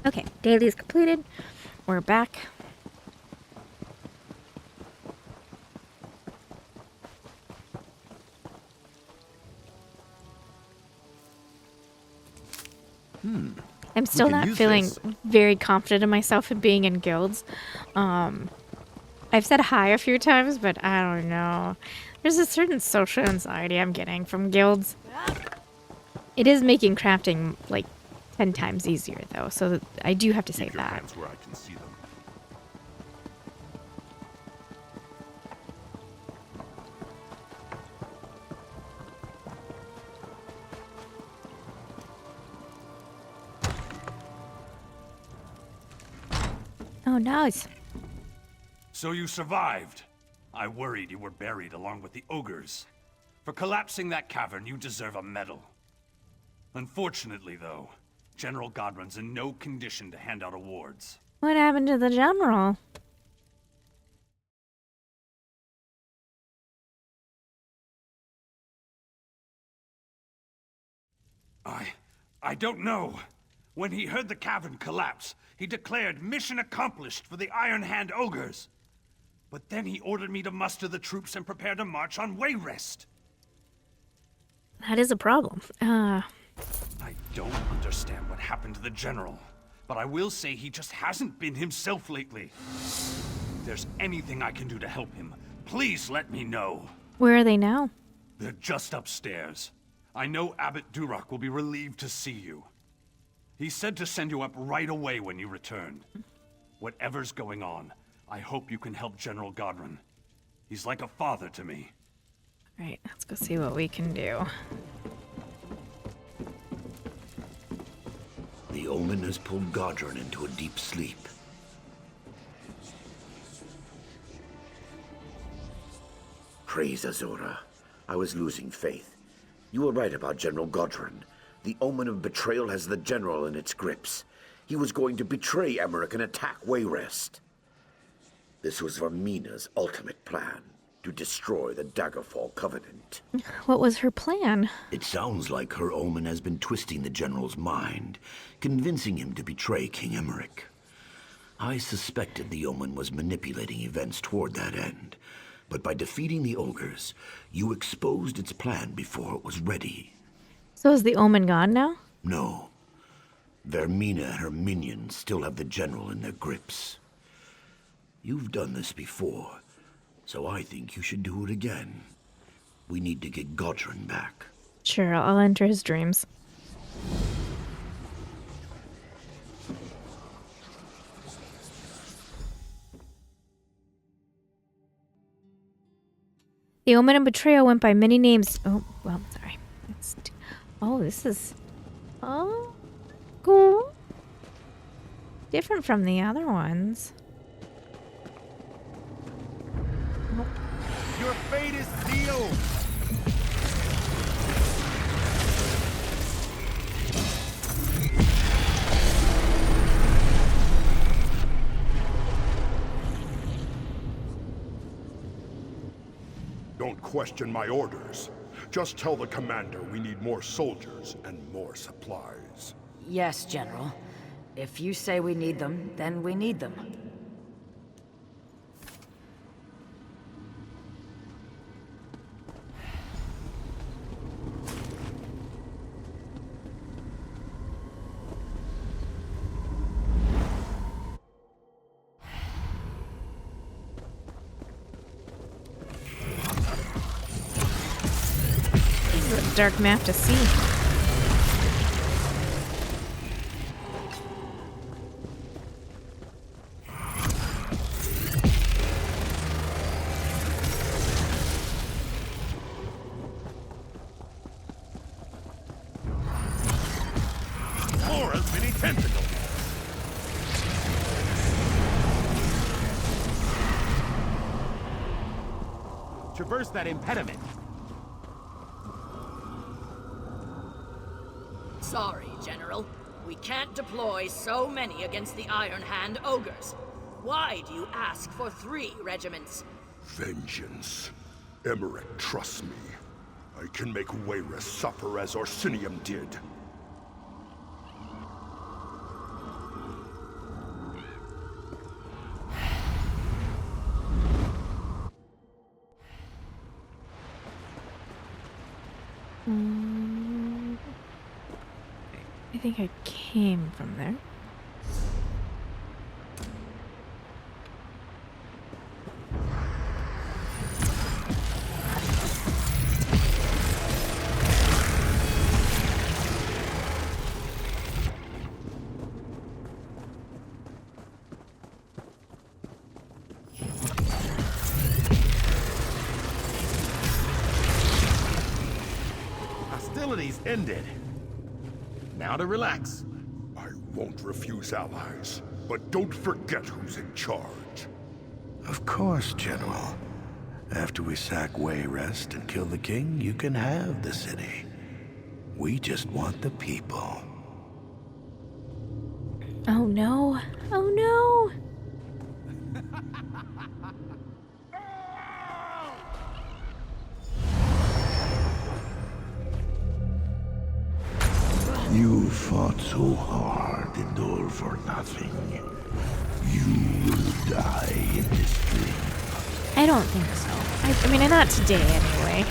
Okay, daily is completed. We're back. I'm still not feeling very confident in myself in being in guilds. I've said hi a few times, but I don't know. There's a certain social anxiety I'm getting from guilds. It is making crafting like 10 times easier though, so I do have to say that. Where I can see them. Oh, nice. So you survived. I worried you were buried along with the ogres. For collapsing that cavern, you deserve a medal. Unfortunately, though, General Godrun's in no condition to hand out awards. What happened to the general? I don't know. When he heard the cavern collapse, he declared mission accomplished for the Iron Hand ogres. But then he ordered me to muster the troops and prepare to march on Wayrest. That is a problem. I don't understand what happened to the general, but I will say he just hasn't been himself lately. If there's anything I can do to help him, please let me know. Where are they now? They're just upstairs. I know Abbot Duroc will be relieved to see you. He said to send you up right away when you return. Whatever's going on, I hope you can help General Godrun. He's like a father to me. Right, let's go see what we can do. The omen has pulled Godrun into a deep sleep. Praise Azura. I was losing faith. You were right about General Godrun. The omen of betrayal has the general in its grips. He was going to betray Emmerich and attack Wayrest. This was Vaermina's ultimate plan, to destroy the Daggerfall Covenant. What was her plan? It sounds like her omen has been twisting the general's mind, convincing him to betray King Emmerich. I suspected the omen was manipulating events toward that end, but by defeating the ogres, you exposed its plan before it was ready. So is the omen gone now? No. Vaermina and her minions still have the general in their grips. You've done this before, so I think you should do it again. We need to get Godrun back. Sure, I'll enter his dreams. The omen and betrayal went by many names. Oh, well, sorry. Oh, this is... Oh, cool. Different from the other ones. Your fate is sealed! Don't question my orders. Just tell the commander we need more soldiers and more supplies. Yes, General. If you say we need them, then we need them. Dark map to see. Flora's many tentacles! Traverse that impediment. Sorry, General. We can't deploy so many against the Iron Hand ogres. Why do you ask for 3 regiments? Vengeance. Emmerich trusts me. I can make Wayrest suffer as Orsinium did. I think I came from there. Hostilities ended. Now to relax. I won't refuse allies, but don't forget who's in charge. Of course, General. After we sack Wayrest and kill the king, you can have the city. We just want the people. Oh no. Oh no. You fought so hard and all for nothing. You will die in this dream. I don't think so. I mean, not today anyway.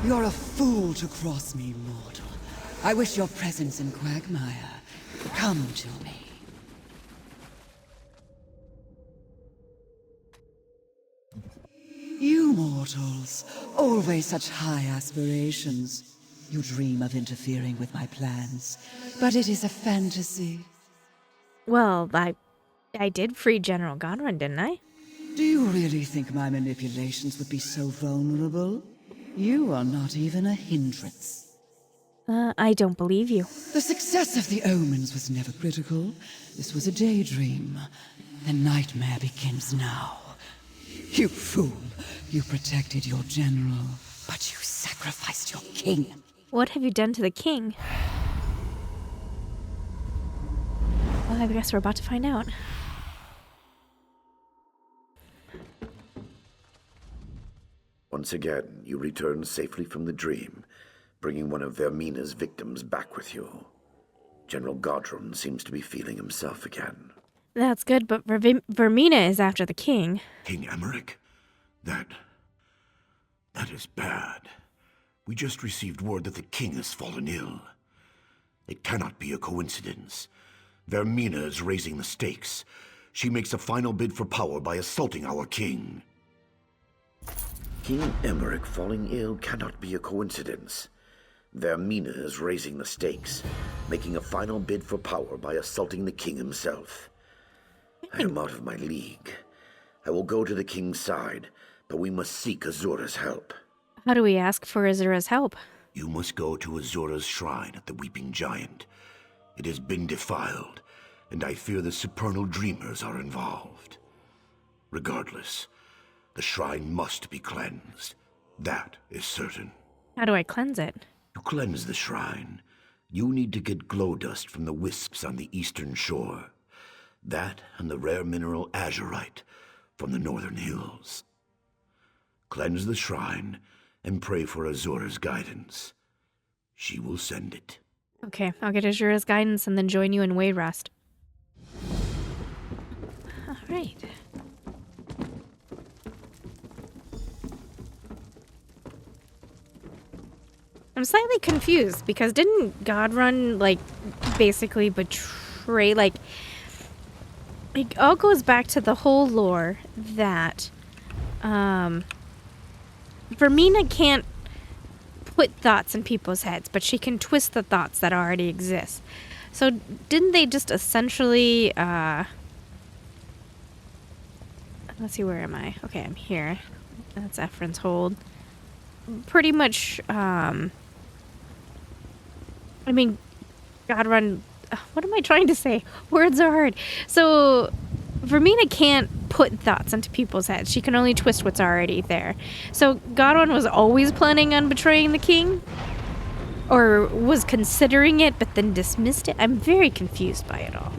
You're a fool to cross me, mortal. I wish your presence in Quagmire. Come to me. You mortals, always such high aspirations. You dream of interfering with my plans, but it is a fantasy. Well, I did free General Godrun, didn't I? Do you really think my manipulations would be so vulnerable? You are not even a hindrance. I don't believe you. The success of the omens was never critical. This was a daydream. The nightmare begins now. You fool. You protected your general, but you sacrificed your king. What have you done to the king? Well, I guess we're about to find out. Once again, you return safely from the dream, bringing one of Vaermina's victims back with you. General Godrun seems to be feeling himself again. That's good, but Vaermina is after the king. King Emmerich? That is bad. We just received word that the king has fallen ill. It cannot be a coincidence. Vaermina is raising the stakes. She makes a final bid for power by assaulting our king. King Emmerich falling ill cannot be a coincidence. Vaermina is raising the stakes, making a final bid for power by assaulting the king himself. I am out of my league. I will go to the king's side, but we must seek Azura's help. How do we ask for Azura's help? You must go to Azura's shrine at the Weeping Giant. It has been defiled, and I fear the supernal dreamers are involved. Regardless, the shrine must be cleansed. That is certain. How do I cleanse it? To cleanse the shrine, you need to get glow dust from the wisps on the eastern shore. That and the rare mineral azurite from the northern hills. Cleanse the shrine and pray for Azura's guidance. She will send it. Okay, I'll get Azura's guidance and then join you in Wayrest. All right. I'm slightly confused because didn't Godrun, like, basically betray, like, it all goes back to the whole lore that, Vaermina can't put thoughts in people's heads, but she can twist the thoughts that already exist. So didn't they just essentially, let's see, where am I? Okay, I'm here. That's Ephron's hold. Pretty much, I mean, Godrun, what am I trying to say? Words are hard. So, Vaermina can't put thoughts into people's heads. She can only twist what's already there. So, Godrun was always planning on betraying the king? Or was considering it, but then dismissed it? I'm very confused by it all.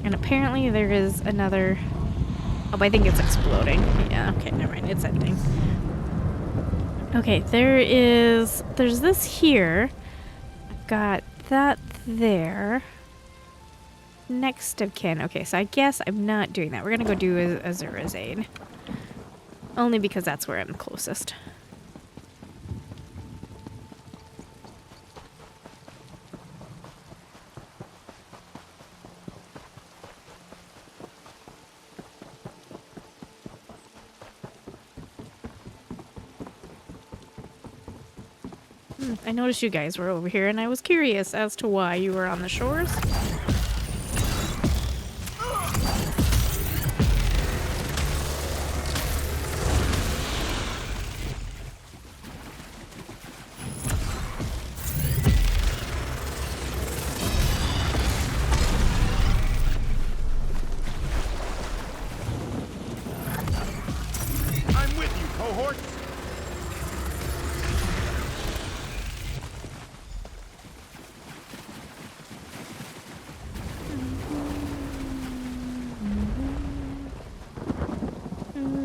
And apparently there is another... Oh, I think it's exploding. Yeah, okay, never mind. It's ending. Okay, there's this here. I've got that there. Next of kin. Okay, so I guess I'm not doing that. We're gonna go do Azura's Aid. Only because that's where I'm the closest. I noticed you guys were over here, and I was curious as to why you were on the shores. I'm with you, cohort.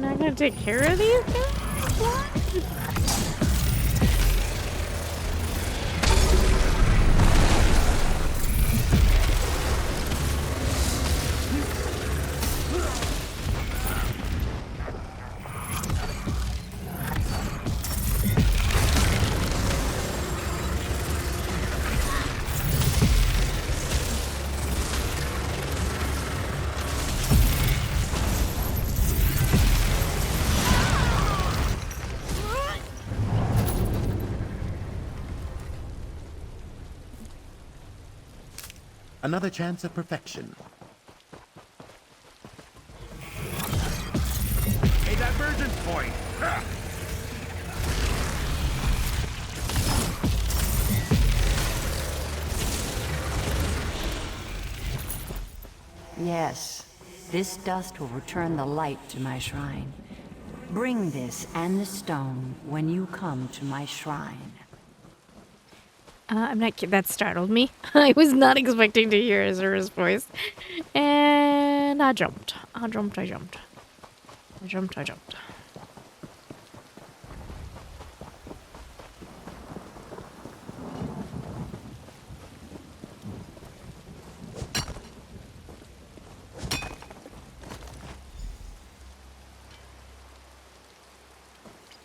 Not gonna take care of these guys? What? Another chance of perfection. Hey, that virgin's point. Ah! Yes, this dust will return the light to my shrine. Bring this and the stone when you come to my shrine. I'm not kidding. That startled me. I was not expecting to hear Azura's voice. And I jumped. I jumped.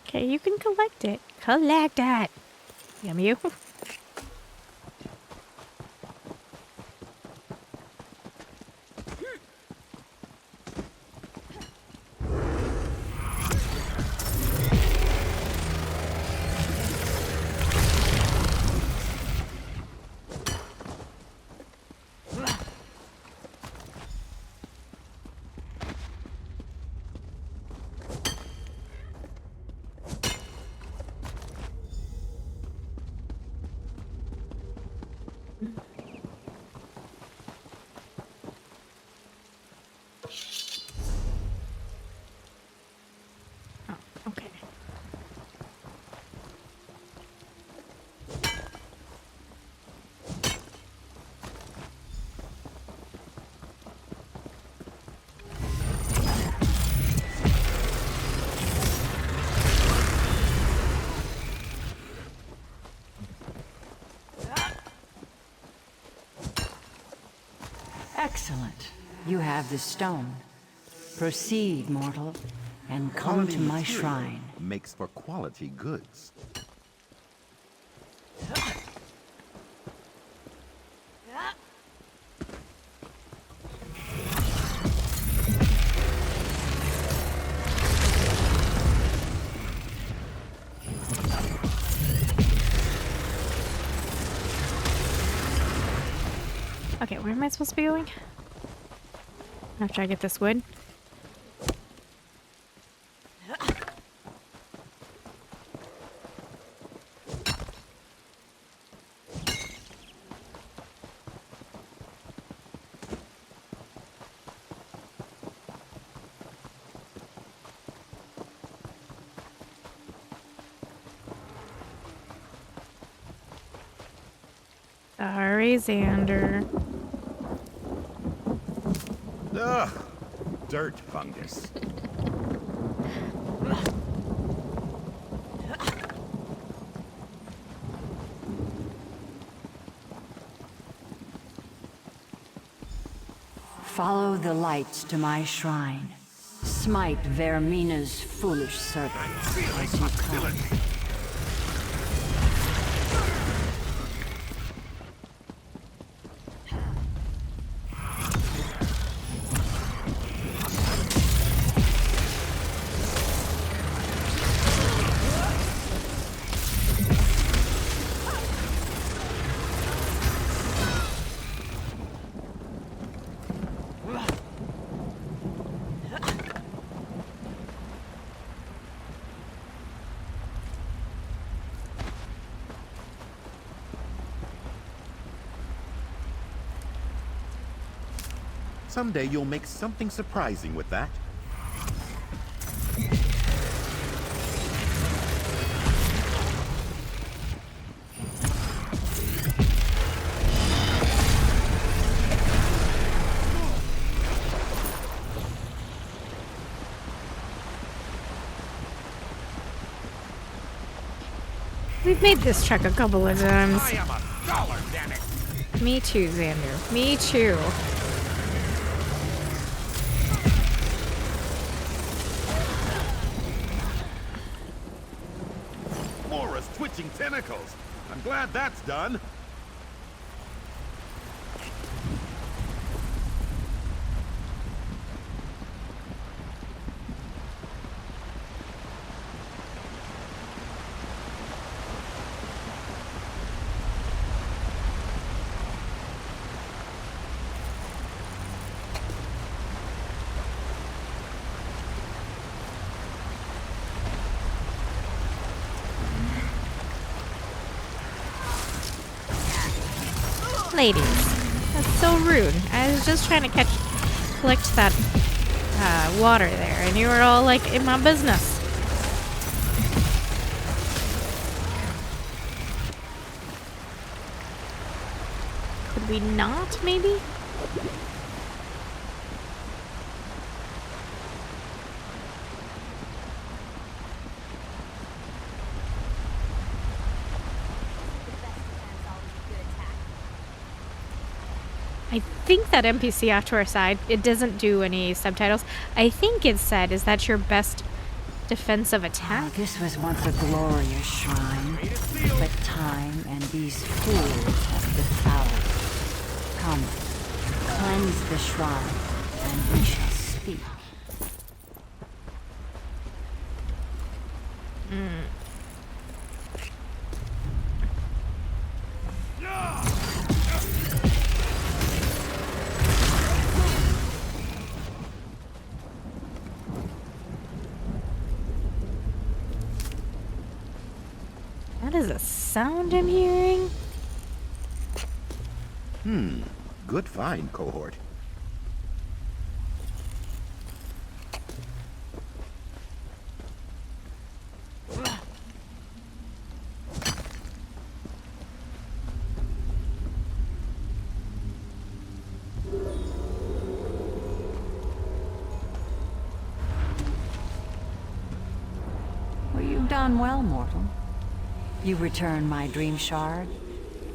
Okay, you can collect it. Collect it. Damn you. Okay. Excellent. You have the stone. Proceed, mortal, and come Quality to my material shrine. makes for quality goods. Okay, where am I supposed to be going? After I get this wood? Sorry, Xander. Ugh, dirt fungus. Follow the lights to my shrine. Smite Vaermina's foolish servants as you come. Someday you'll make something surprising with that. We've made this truck a couple of times. I am $1, damn it! Me too, Xander. Me too. Laura's twitching tentacles. I'm glad that's done. Ladies, that's so rude. I was just trying to collect that water there, and you were all like in my business. Could we not, maybe? I think that NPC off to our side, it doesn't do any subtitles. I think it said, is that your best defensive attack? This was once a glorious shrine, but time and these fools have defiled it. Come, cleanse the shrine, and we shall speak. What is a sound I'm hearing? Good find, cohort. Well, you've done well, mortal. You return my dream shard,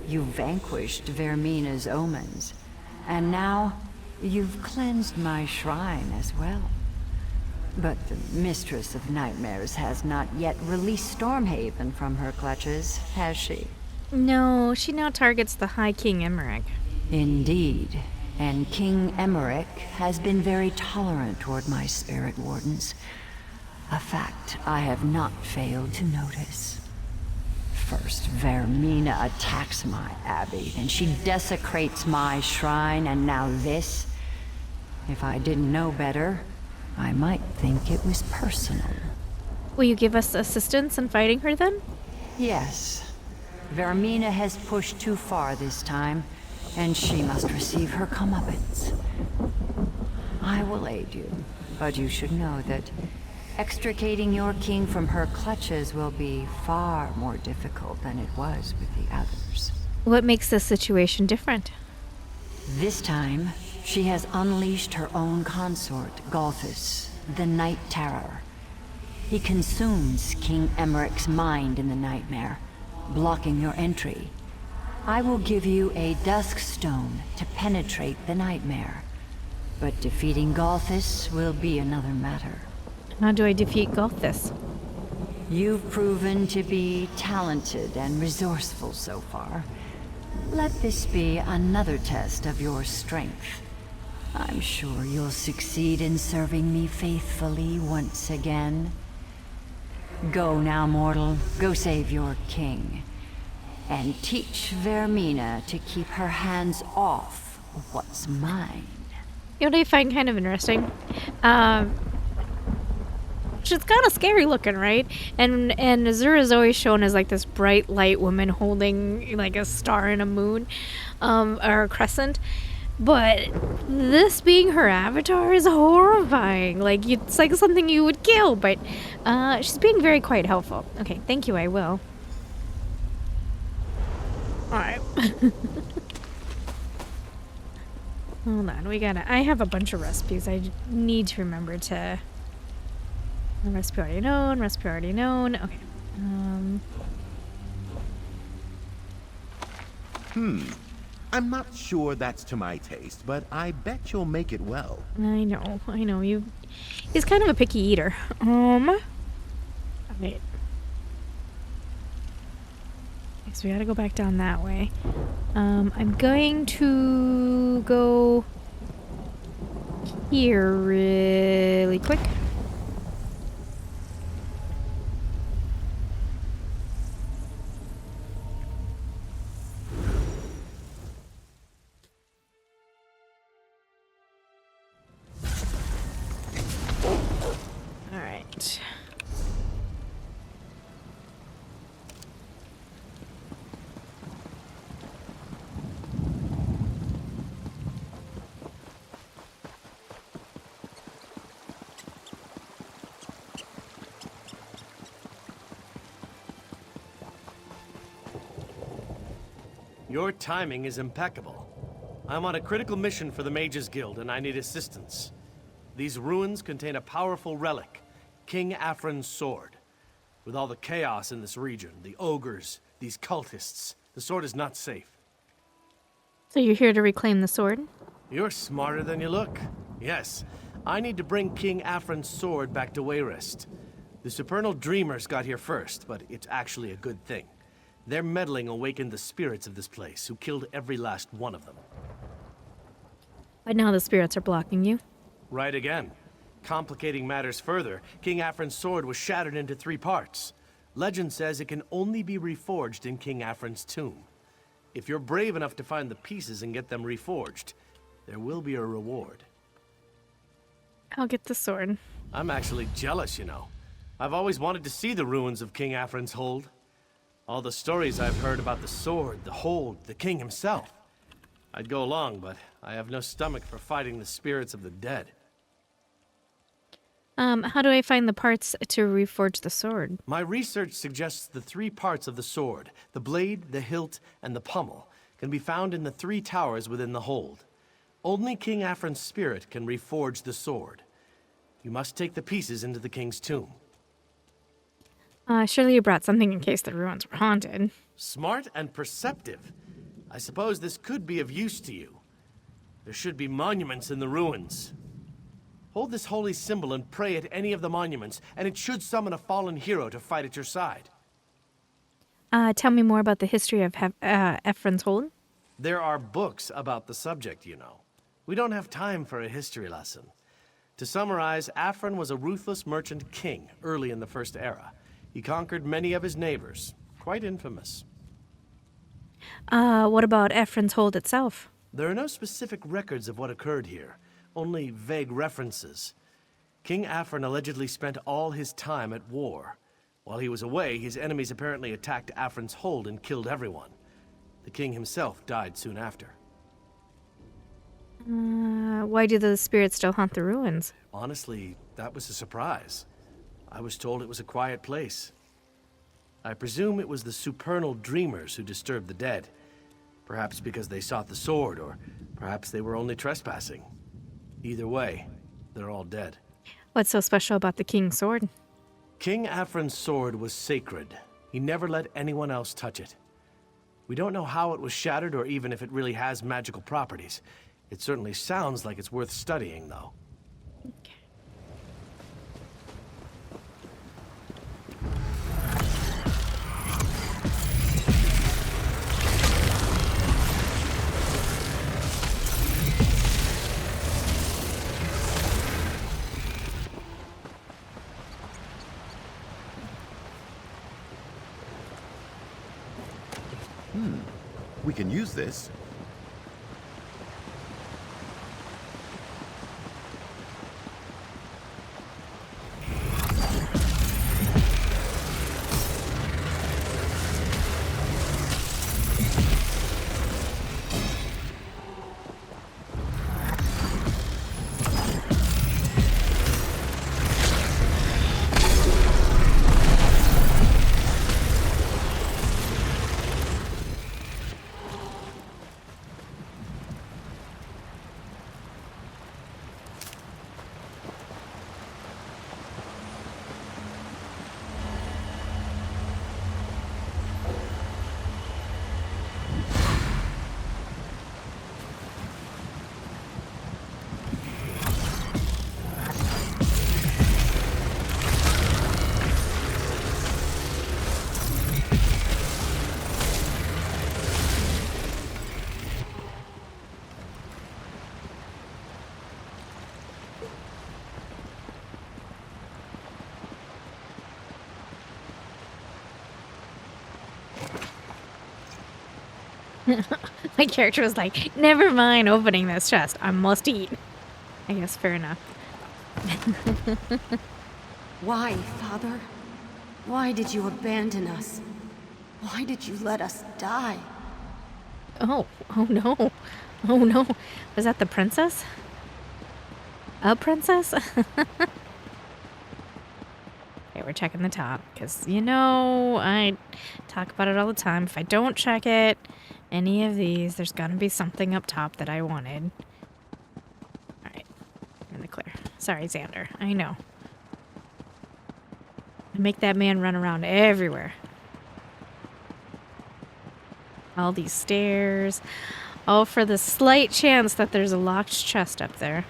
you vanquished Vaermina's omens, and now you've cleansed my shrine as well. But the Mistress of Nightmares has not yet released Stormhaven from her clutches, has she? No, she now targets the High King Emmerich. Indeed, and King Emmerich has been very tolerant toward my spirit wardens, a fact I have not failed to notice. First, Vaermina attacks my abbey, and she desecrates my shrine, and now this? If I didn't know better, I might think it was personal. Will you give us assistance in fighting her then? Yes. Vaermina has pushed too far this time, and she must receive her comeuppance. I will aid you, but you should know that extricating your king from her clutches will be far more difficult than it was with the others. What makes this situation different? This time, she has unleashed her own consort, Galthus, the Night Terror. He consumes King Emmerich's mind in the nightmare, blocking your entry. I will give you a dusk stone to penetrate the nightmare. But defeating Galthus will be another matter. How do I defeat Galthus? You've proven to be talented and resourceful so far. Let this be another test of your strength. I'm sure you'll succeed in serving me faithfully once again. Go now, mortal. Go save your king. And teach Vaermina to keep her hands off what's mine. You know what I find kind of interesting? She's kind of scary looking, right? And Azura's always shown as like this bright light woman holding like a star and a moon, or a crescent. But this being her avatar is horrifying. Like, it's like something you would kill, but she's being very quite helpful. Okay, thank you, I will. Alright. Hold on, I have a bunch of recipes. I need to remember to... Recipe already known. Okay. I'm not sure that's to my taste, but I bet you'll make it well. I know. He's kind of a picky eater. Alright. So we gotta go back down that way. I'm going to go here really quick. Your timing is impeccable. I'm on a critical mission for the Mages Guild, and I need assistance. These ruins contain a powerful relic, King Afrin's sword. With all the chaos in this region, the ogres, these cultists, the sword is not safe. So you're here to reclaim the sword? You're smarter than you look. Yes, I need to bring King Afrin's sword back to Wayrest. The supernal dreamers got here first, but it's actually a good thing. Their meddling awakened the spirits of this place, who killed every last one of them. But now the spirits are blocking you. Right again. Complicating matters further, King Afrin's sword was shattered into 3 parts. Legend says it can only be reforged in King Afrin's tomb. If you're brave enough to find the pieces and get them reforged, there will be a reward. I'll get the sword. I'm actually jealous, you know. I've always wanted to see the ruins of King Afrin's hold. All the stories I've heard about the sword, the hold, the king himself. I'd go along, but I have no stomach for fighting the spirits of the dead. How do I find the parts to reforge the sword? My research suggests the 3 parts of the sword, the blade, the hilt, and the pommel, can be found in the 3 towers within the hold. Only King Afrin's spirit can reforge the sword. You must take the pieces into the king's tomb. Surely you brought something in case the ruins were haunted. Smart and perceptive. I suppose this could be of use to you. There should be monuments in the ruins. Hold this holy symbol and pray at any of the monuments, and it should summon a fallen hero to fight at your side. Tell me more about the history of Afrin's hold. There are books about the subject, you know. We don't have time for a history lesson. To summarize, Afrin was a ruthless merchant king early in the First Era. He conquered many of his neighbors, quite infamous. What about Afrin's hold itself? There are no specific records of what occurred here, only vague references. King Afrin allegedly spent all his time at war. While he was away, his enemies apparently attacked Afrin's hold and killed everyone. The king himself died soon after. Why do the spirits still haunt the ruins? Honestly, that was a surprise. I was told it was a quiet place. I presume it was the supernal dreamers who disturbed the dead. Perhaps because they sought the sword, or perhaps they were only trespassing. Either way, they're all dead. What's so special about the king's sword? King Afrin's sword was sacred. He never let anyone else touch it. We don't know how it was shattered or even if it really has magical properties. It certainly sounds like it's worth studying, though. We can use this. My character was like, never mind opening this chest. I must eat. I guess fair enough. Why, Father? Why did you abandon us? Why did you let us die? Oh no. Oh no. Was that the princess? A princess? Okay, we're checking the top. Because, you know, I talk about it all the time. If I don't check it, any of these, there's gonna be something up top that I wanted. Alright. I'm in the clear. Sorry, Xander. I know. Make that man run around everywhere. All these stairs. All for the slight chance that there's a locked chest up there.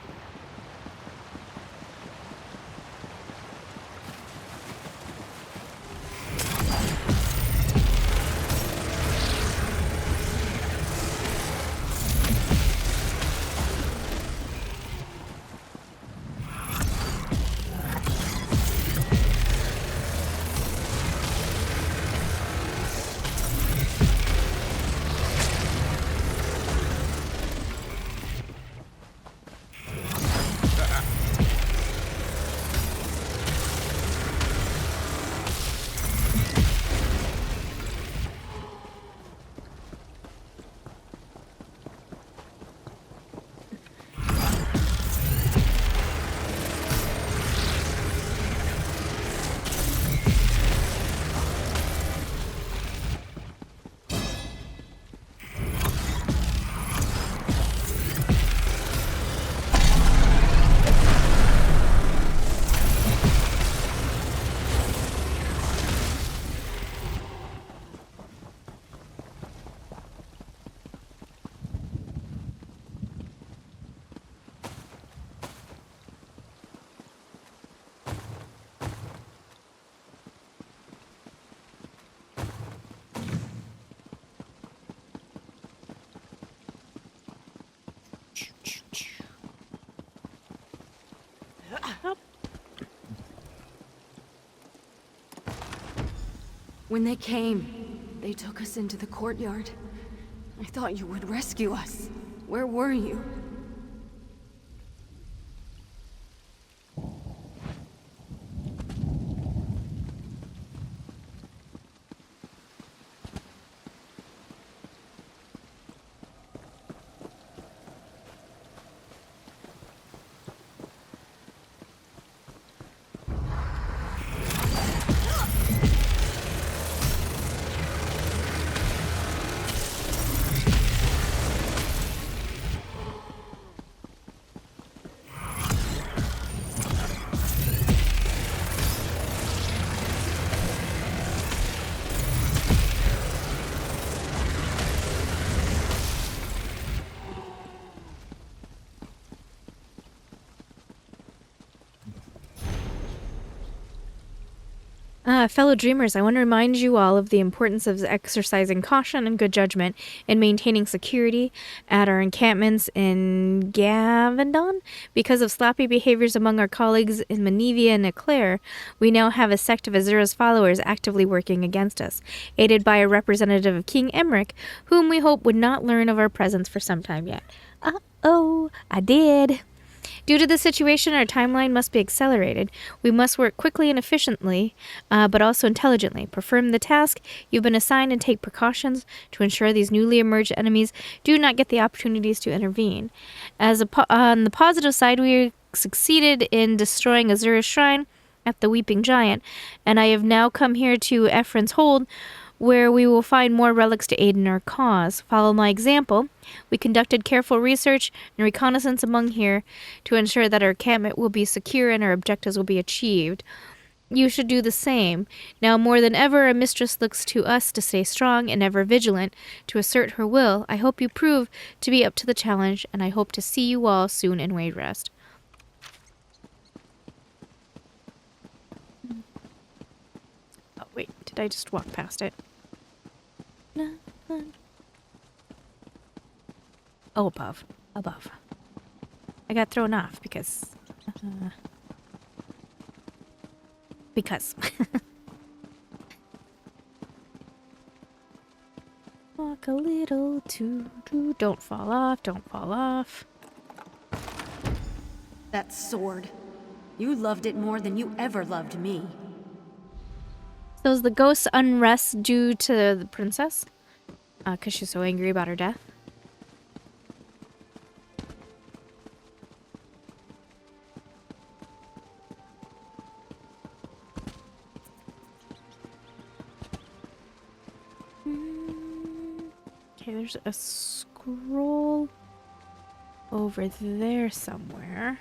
When they came, they took us into the courtyard. I thought you would rescue us. Where were you? Fellow dreamers, I want to remind you all of the importance of exercising caution and good judgment in maintaining security at our encampments in Gavendon. Because of sloppy behaviors among our colleagues in Menevia and Eclair, we now have a sect of Azura's followers actively working against us, aided by a representative of King Emmerich, whom we hope would not learn of our presence for some time yet. Uh-oh, I did. Due to the situation, our timeline must be accelerated. We must work quickly and efficiently, but also intelligently. Perform the task you've been assigned and take precautions to ensure these newly emerged enemies do not get the opportunities to intervene. On the positive side, we succeeded in destroying Azura's shrine at the Weeping Giant, and I have now come here to Ephron's Hold, where we will find more relics to aid in our cause. Follow my example. We conducted careful research and reconnaissance among here to ensure that our encampment will be secure and our objectives will be achieved. You should do the same. Now more than ever, our mistress looks to us to stay strong and ever vigilant, to assert her will. I hope you prove to be up to the challenge, and I hope to see you all soon in Wayrest. Oh wait, did I just walk past it? Oh, above. I got thrown off because... Walk a little too... Don't fall off. That sword. You loved it more than you ever loved me. So is the ghost's unrest due to the princess? Because she's so angry about her death? Okay, there's a scroll over there somewhere.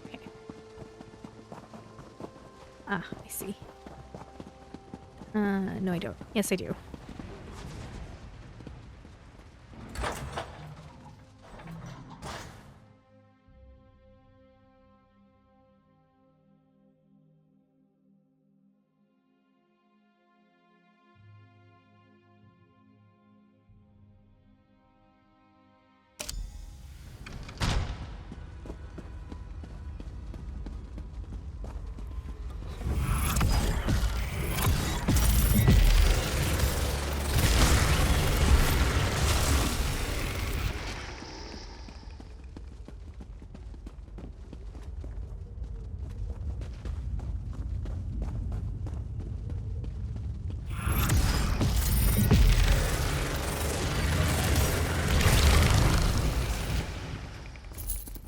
Okay. I see. No I don't. Yes I do.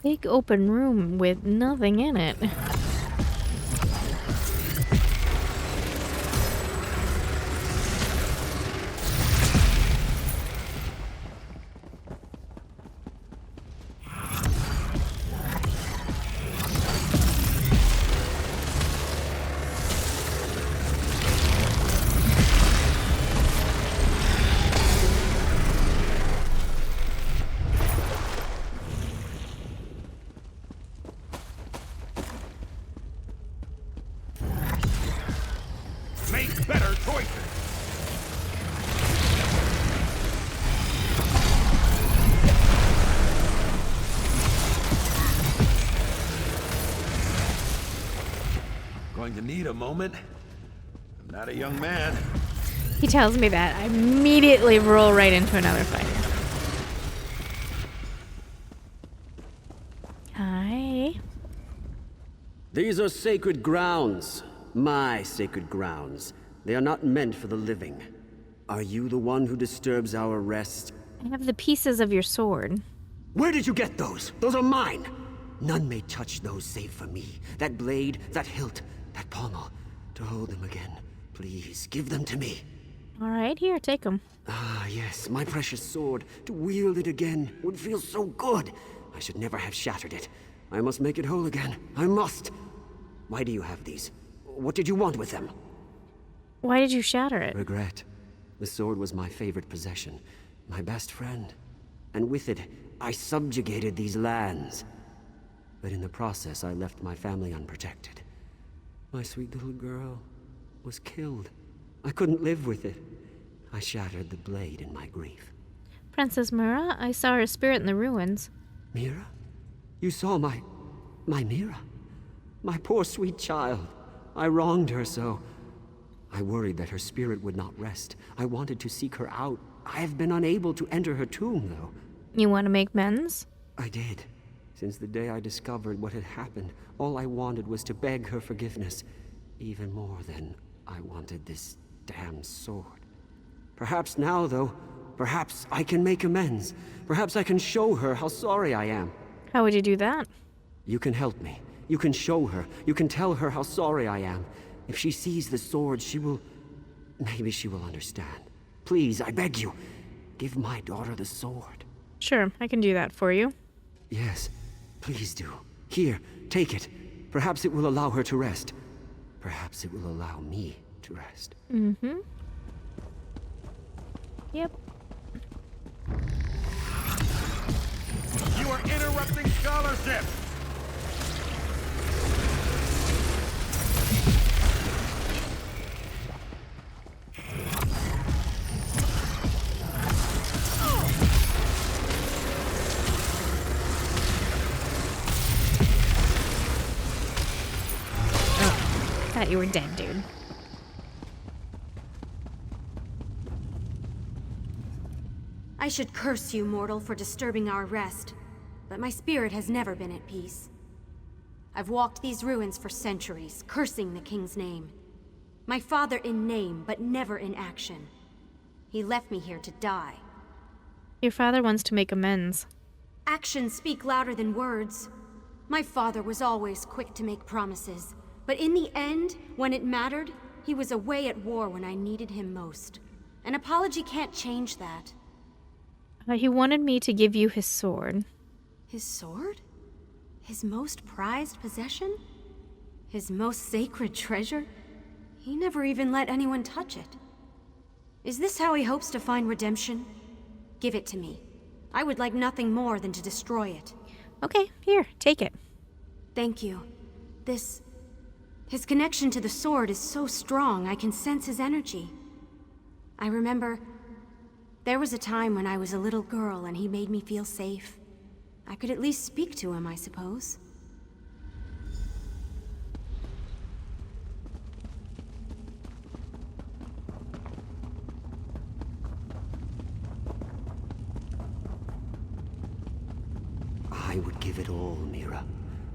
Big open room with nothing in it. To need a moment. I'm not a young man. He tells me that. I immediately roll right into another fight. Hi. These are sacred grounds. My sacred grounds. They are not meant for the living. Are you the one who disturbs our rest? I have the pieces of your sword. Where did you get those? Those are mine. None may touch those save for me. That blade, that hilt, that pommel. To hold them again. Please, give them to me. All right, here, take them. Ah, yes, my precious sword. To wield it again would feel so good. I should never have shattered it. I must make it whole again. I must. Why do you have these? What did you want with them? Why did you shatter it? Regret. The sword was my favorite possession, my best friend. And with it, I subjugated these lands. But in the process, I left my family unprotected. My sweet little girl was killed. I couldn't live with it. I shattered the blade in my grief. Princess Mira, I saw her spirit in the ruins. Mira? You saw my Mira? My poor sweet child. I wronged her so. I worried that her spirit would not rest. I wanted to seek her out. I have been unable to enter her tomb, though. You want to make amends? I did. Since the day I discovered what had happened, all I wanted was to beg her forgiveness. Even more than I wanted this damn sword. Perhaps now, though, perhaps I can make amends. Perhaps I can show her how sorry I am. How would you do that? You can help me. You can show her. You can tell her how sorry I am. If she sees the sword, she will... Maybe she will understand. Please, I beg you, give my daughter the sword. Sure, I can do that for you. Yes, please do. Here, take it. Perhaps it will allow her to rest. Perhaps it will allow me to rest. Mm-hmm. Yep. You are interrupting scholarship! Thought you were dead, dude. I should curse you, mortal, for disturbing our rest, but my spirit has never been at peace. I've walked these ruins for centuries, cursing the king's name. My father in name, but never in action. He left me here to die. Your father wants to make amends. Actions speak louder than words. My father was always quick to make promises, but in the end, when it mattered, he was away at war when I needed him most. An apology can't change that. He wanted me to give you his sword. His sword? His most prized possession? His most sacred treasure? He never even let anyone touch it. Is this how he hopes to find redemption? Give it to me. I would like nothing more than to destroy it. Okay, here, take it. Thank you. His connection to the sword is so strong, I can sense his energy. I remember there was a time when I was a little girl and he made me feel safe. I could at least speak to him, I suppose. I would give it all, Mira.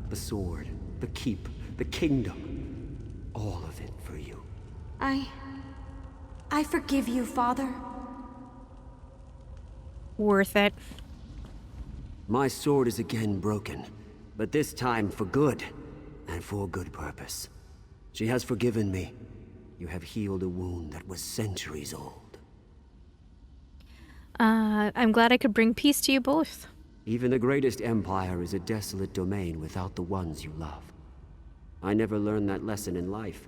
The sword, the keep, the kingdom. All of it for you. I forgive you, Father. Worth it. My sword is again broken, but this time for good, and for good purpose. She has forgiven me. You have healed a wound that was centuries old. I'm glad I could bring peace to you both. Even the greatest empire is a desolate domain without the ones you love. I never learned that lesson in life,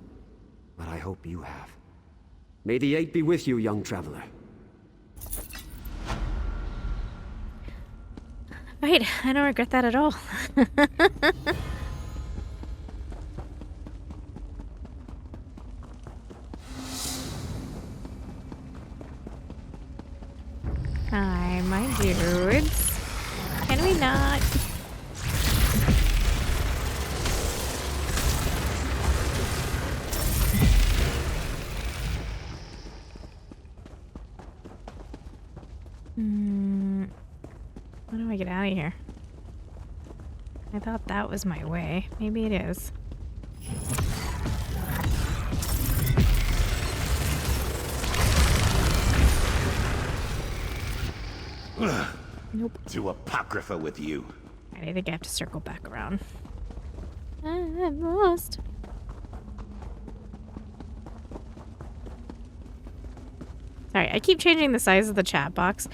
but I hope you have. May the Eight be with you, young traveler. Right, I don't regret that at all. Hi, my dudes. Can we not? How do I get out of here? I thought that was my way. Maybe it is. Nope. To Apocrypha with you. I think I have to circle back around. I'm lost. Sorry, I keep changing the size of the chat box.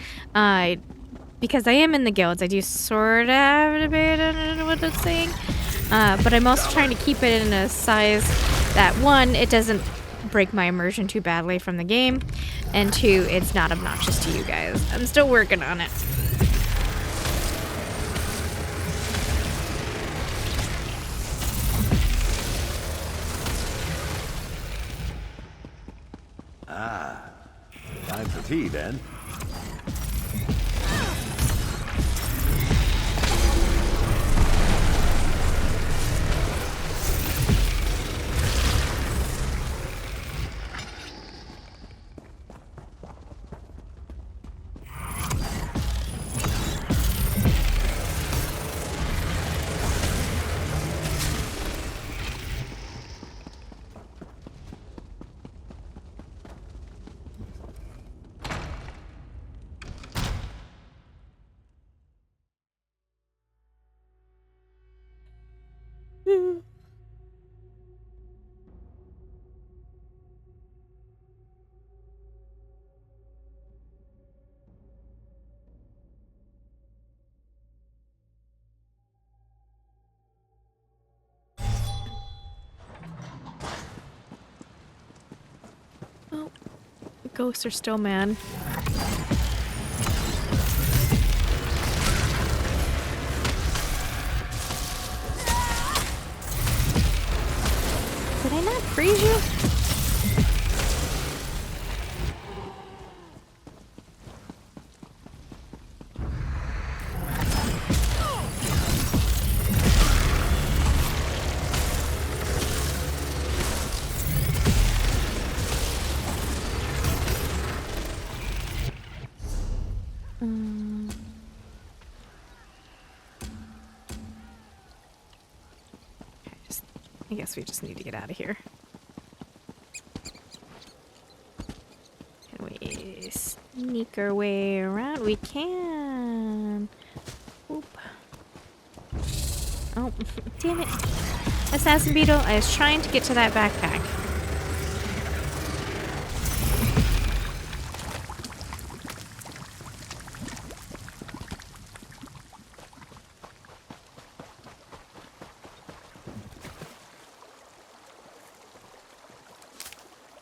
Because I am in the guilds, I do sort of have a debate on what it's saying. But I'm also trying to keep it in a size that, one, it doesn't break my immersion too badly from the game. and 2, it's not obnoxious to you guys. I'm still working on it. Time for tea, then. Oh, the ghosts are still mad. Did I not freeze you? I guess we just need to get out of here. Can we sneak our way around? We can. Oop. Oh, damn it. Assassin Beetle, I was trying to get to that backpack.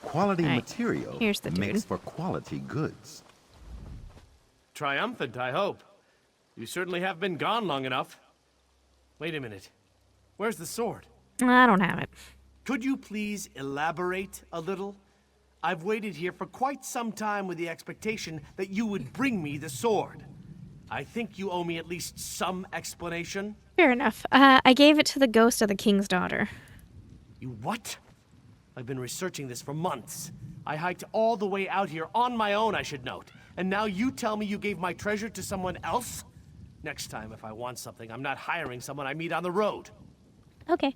Quality material Here's the makes dude. for quality goods. Triumphant, I hope. You certainly have been gone long enough. Wait a minute. Where's the sword? I don't have it. Could you please elaborate a little? I've waited here for quite some time with the expectation that you would bring me the sword. I think you owe me at least some explanation. Fair enough. I gave it to the ghost of the king's daughter. You what? I've been researching this for months. I hiked all the way out here on my own, I should note. And now you tell me you gave my treasure to someone else? Next time, if I want something, I'm not hiring someone I meet on the road. Okay.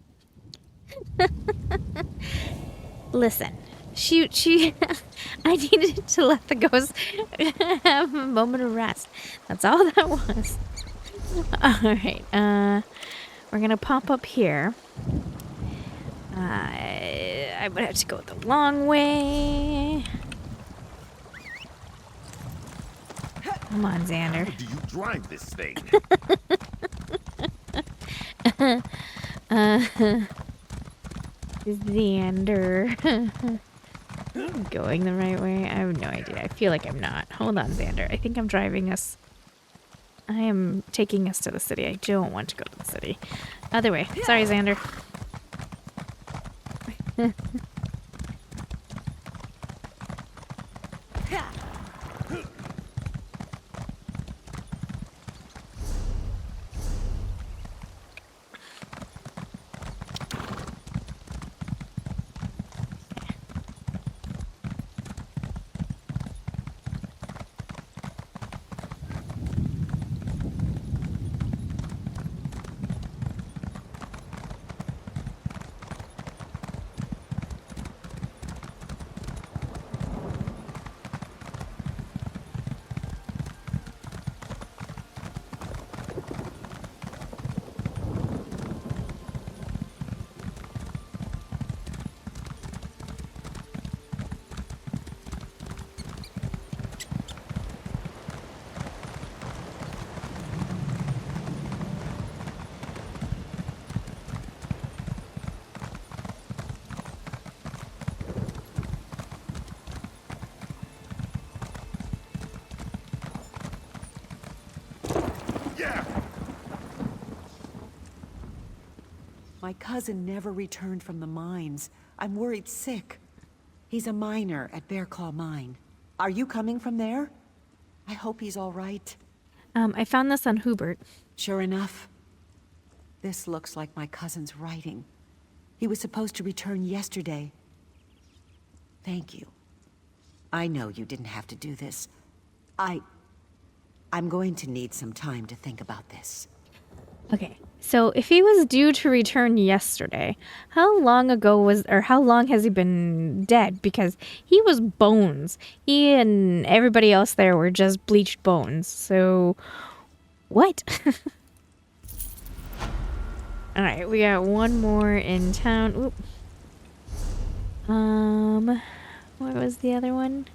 Listen, she I needed to let the ghost have a moment of rest. That's all that was. Alright, we're gonna pop up here. I would have to go the long way. Come on, Xander. How do you drive this thing? Xander. I'm going the right way? I have no idea. I feel like I'm not. Hold on, Xander. I think I'm driving us. I am taking us to the city. I don't want to go to the city. Other way. Sorry, Xander. My cousin never returned from the mines. I'm worried sick. He's a miner at Bearclaw Mine. Are you coming from there? I hope he's all right. I found this on Hubert. Sure enough. This looks like my cousin's writing. He was supposed to return yesterday. Thank you. I know you didn't have to do this. I'm going to need some time to think about this. Okay, so if he was due to return yesterday, how long has he been dead? Because he was bones. He and everybody else there were just bleached bones. So, what? Alright, we got one more in town. Oop. What was the other one?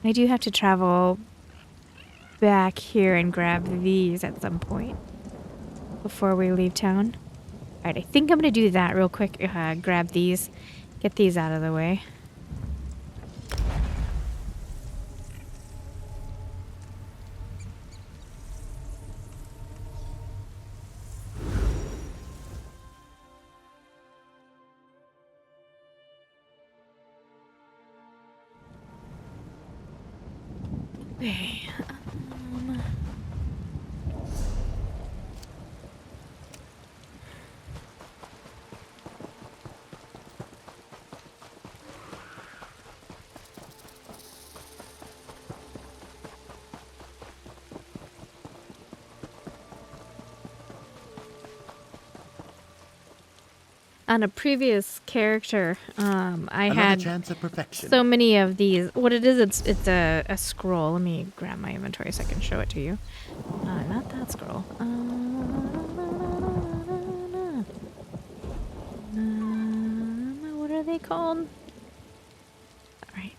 I do have to travel back here and grab these at some point before we leave town. Alright, I think I'm gonna do that real quick. Grab these, get these out of the way. Okay. On a previous character, I had chance at perfection. So many of these. What it is, it's a scroll. Let me grab my inventory so I can show it to you. Not that scroll. What are they called? All right.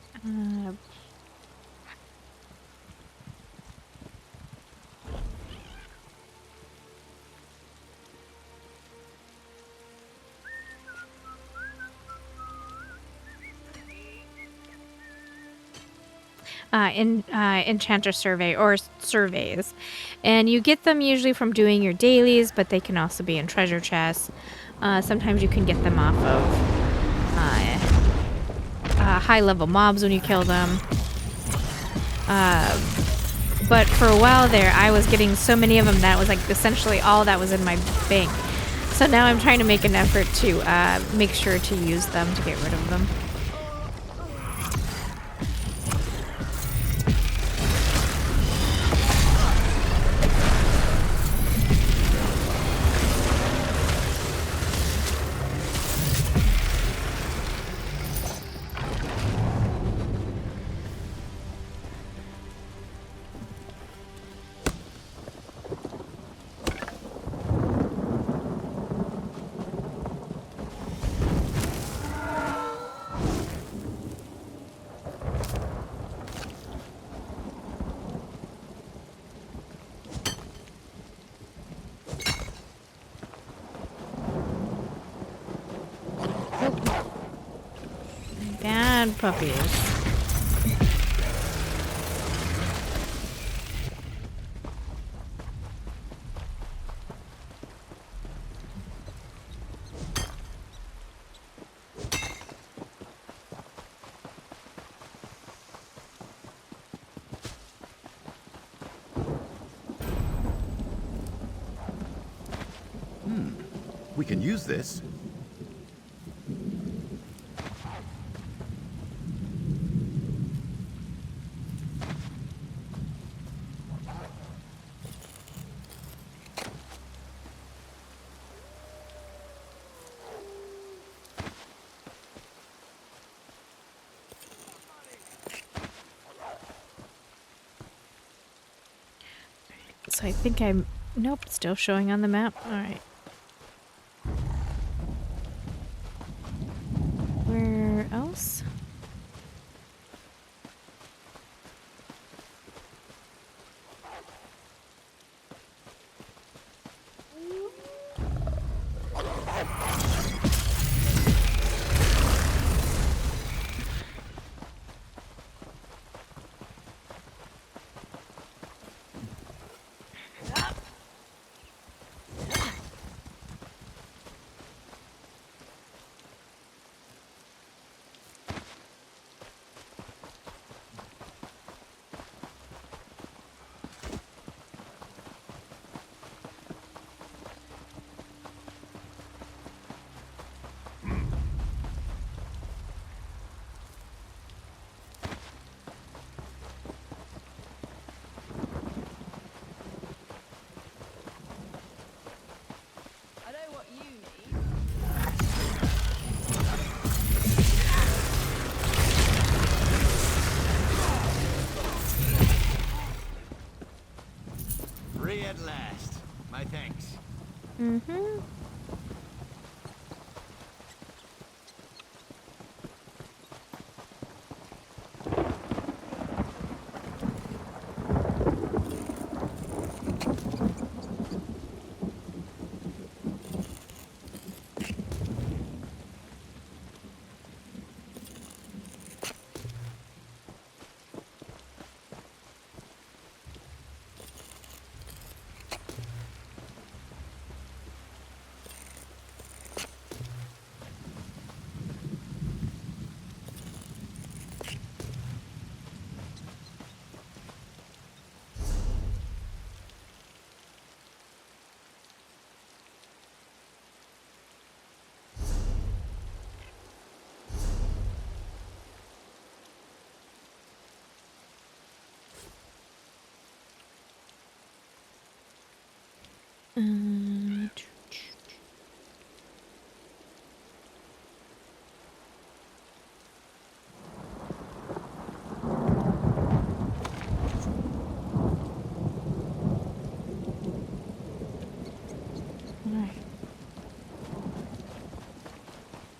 Enchanter survey or surveys, and you get them usually from doing your dailies, but they can also be in treasure chests. Sometimes you can get them off of high level mobs when you kill them. But for a while there, I was getting so many of them that was like essentially all that was in my bank. So now I'm trying to make an effort to make sure to use them to get rid of them. Bad puppies. We can use this. So I think I'm... Nope, still showing on the map. Alright. Where else? Thanks. Mm-hmm.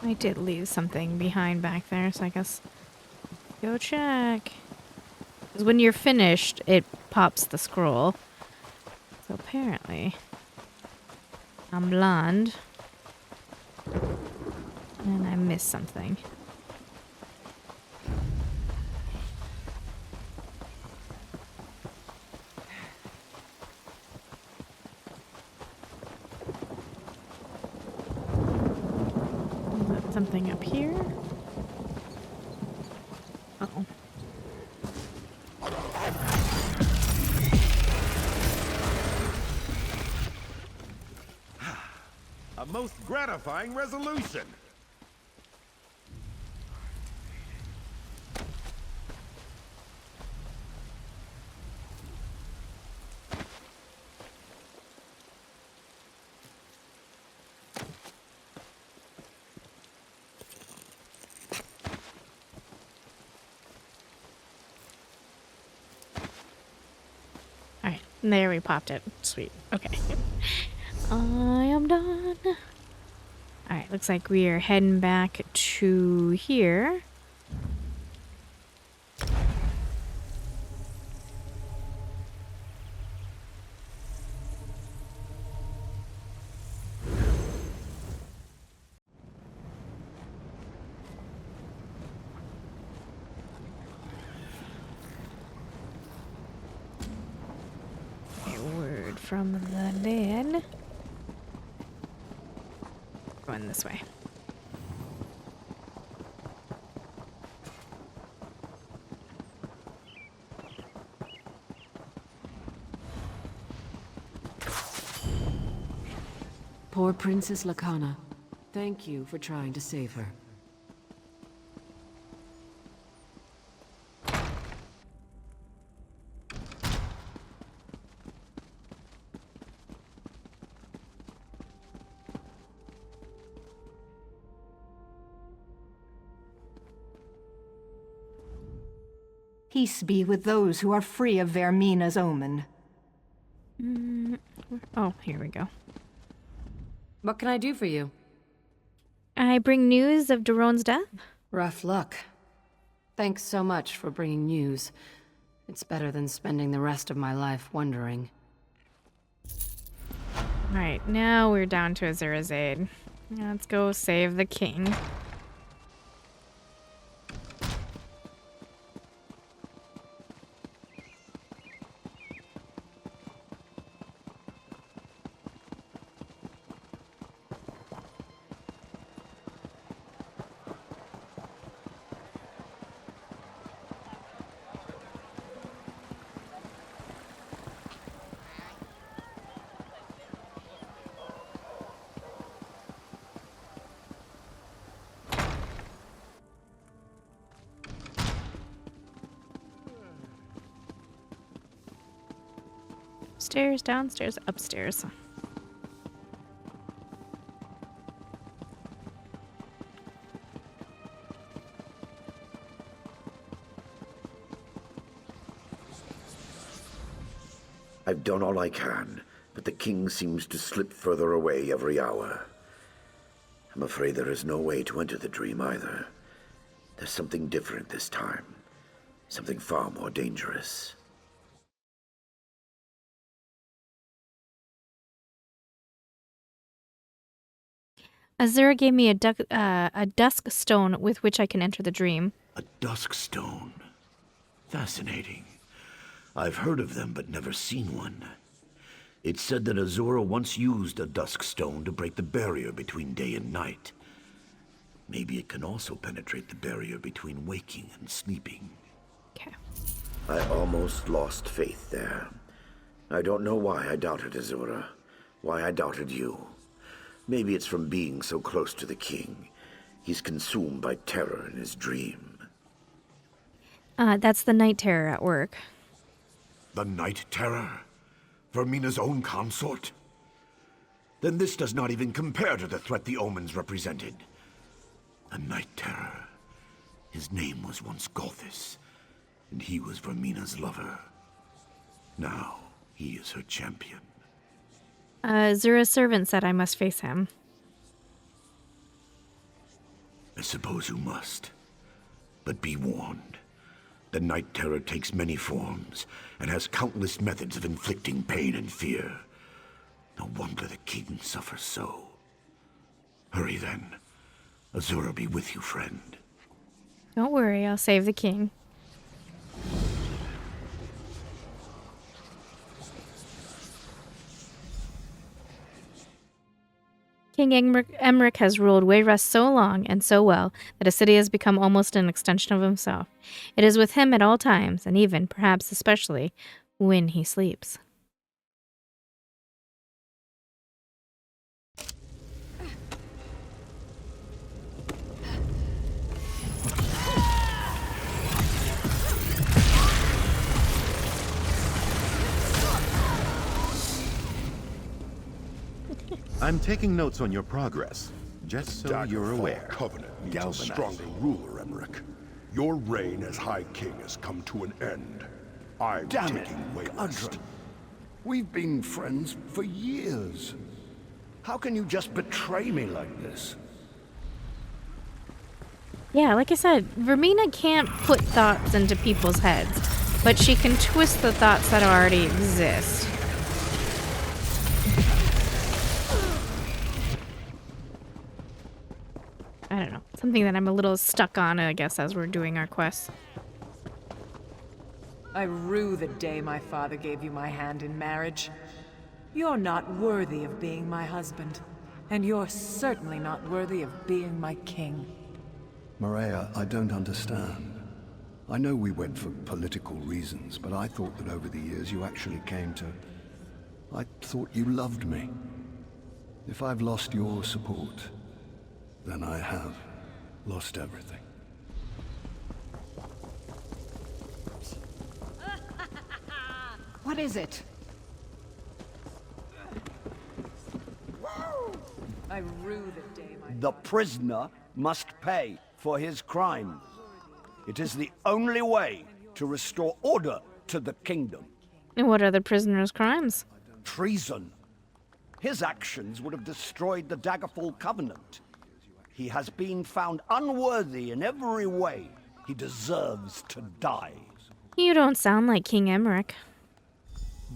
I did leave something behind back there, so I guess go check. Because when you're finished, it pops the scroll. So apparently, I'm blonde. And I missed something. Something up here? Uh-oh. A most gratifying resolution. There, we popped it. Sweet. Okay. I am done. Alright, looks like we are heading back to here. From the dead. Going this way. Poor Princess Lakana. Thank you for trying to save her. Peace be with those who are free of Vaermina's omen. Oh, here we go. What can I do for you? I bring news of Daron's death. Rough luck. Thanks so much for bringing news. It's better than spending the rest of my life wondering. Alright, now we're down to Azura's aid. Let's go save the king. Stairs, downstairs, upstairs. I've done all I can, but but the king seems to slip further away every hour. I'm afraid there is no way to enter the dream either. There's something different this time. Something far more dangerous. Azura gave me a dusk stone with which I can enter the dream. A dusk stone. Fascinating. I've heard of them, but never seen one. It's said that Azura once used a dusk stone to break the barrier between day and night. Maybe it can also penetrate the barrier between waking and sleeping. Okay. I almost lost faith there. I don't know why I doubted Azura. Why I doubted you. Maybe it's from being so close to the king. He's consumed by terror in his dream. That's the night terror at work. The Night Terror? Vaermina's own consort? Then this does not even compare to the threat the omens represented. A Night Terror. His name was once Golthus, and he was Vaermina's lover. Now, he is her champion. Azura's servant said I must face him. I suppose you must. But be warned. The Night Terror takes many forms, and has countless methods of inflicting pain and fear. No wonder the king suffers so. Hurry then. Azura be with you, friend. Don't worry, I'll save the king. King Emmerich has ruled Wayrest so long and so well that a city has become almost an extension of himself. It is with him at all times, and even, perhaps especially, when he sleeps. I'm taking notes on your progress, just so you're aware. Covenant needs a stronger ruler, Emmerich. Your reign as High King has come to an end. I'm taking Wayrest. We've been friends for years. How can you just betray me like this? Yeah, like I said, Vaermina can't put thoughts into people's heads, but she can twist the thoughts that already exist. I don't know. Something that I'm a little stuck on, I guess, as we're doing our quests. I rue the day my father gave you my hand in marriage. You're not worthy of being my husband, and you're certainly not worthy of being my king. Maria, I don't understand. I know we went for political reasons, but I thought that over the years you actually came to... I thought you loved me. If I've lost your support, then I have lost everything. What is it? I rue the day my... The prisoner must pay for his crimes. It is the only way to restore order to the kingdom. And what are the prisoner's crimes? Treason. His actions would have destroyed the Daggerfall Covenant. He has been found unworthy in every way. He deserves to die. You don't sound like King Emmerich.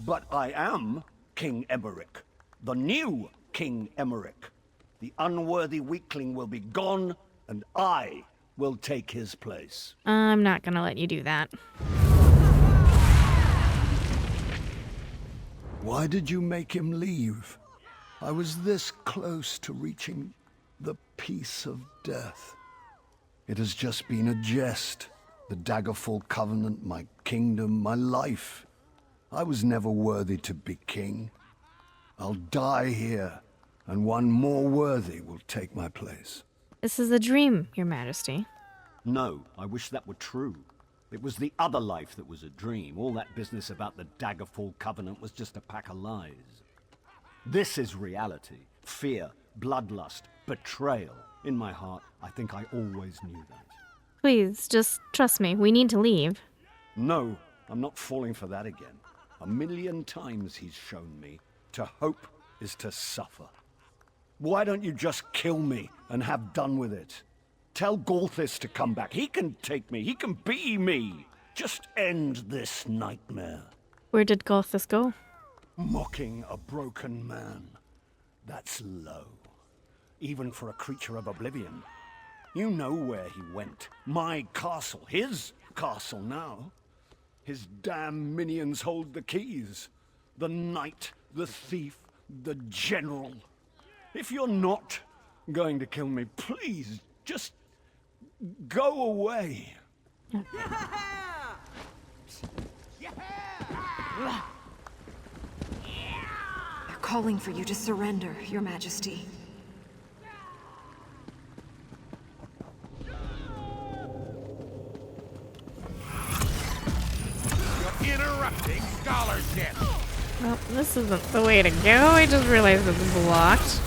But I am King Emmerich, the new King Emmerich. The unworthy weakling will be gone, and I will take his place. I'm not gonna let you do that. Why did you make him leave? I was this close to reaching the peace of death. It has just been a jest. The Daggerfall Covenant, my kingdom, my life. I was never worthy to be king. I'll die here, and one more worthy will take my place. This is a dream, Your Majesty. No, I wish that were true. It was the other life that was a dream. All that business about the Daggerfall Covenant was just a pack of lies. This is reality. Fear, bloodlust, betrayal. In my heart, I think I always knew that. Please, just trust me. We need to leave. No, I'm not falling for that again. 1,000,000 times he's shown me To hope is to suffer. Why don't you just kill me and have done with it? Tell Galthis to come back. He can take me. He can be me. Just end this nightmare. Where did Galthis go? Mocking a broken man. That's low. Even for a creature of oblivion. You know where he went. My castle. His castle now. His damn minions hold the keys. The knight, the thief, the general. If you're not going to kill me, please, just go away. They're calling for you to surrender, Your Majesty. You're interrupting scholarship. Well, this isn't the way to go. I just realized it's blocked.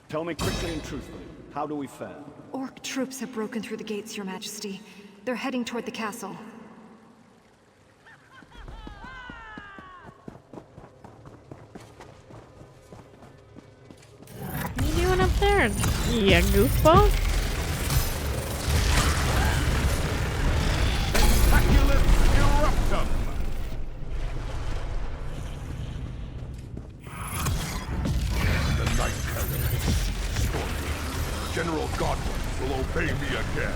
Tell me quickly and truthfully, how do we fare? Orc troops have broken through the gates, Your Majesty. They're heading toward the castle. What are you doing up there? Yeah, goofball? General Godwin will obey me again.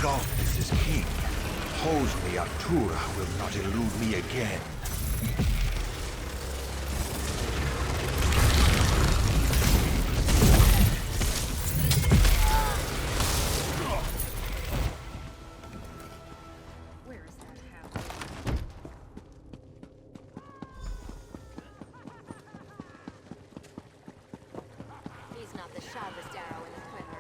Galthis is king. Hosni Atura will not elude me again. He's not the sharpest arrow in the quiver.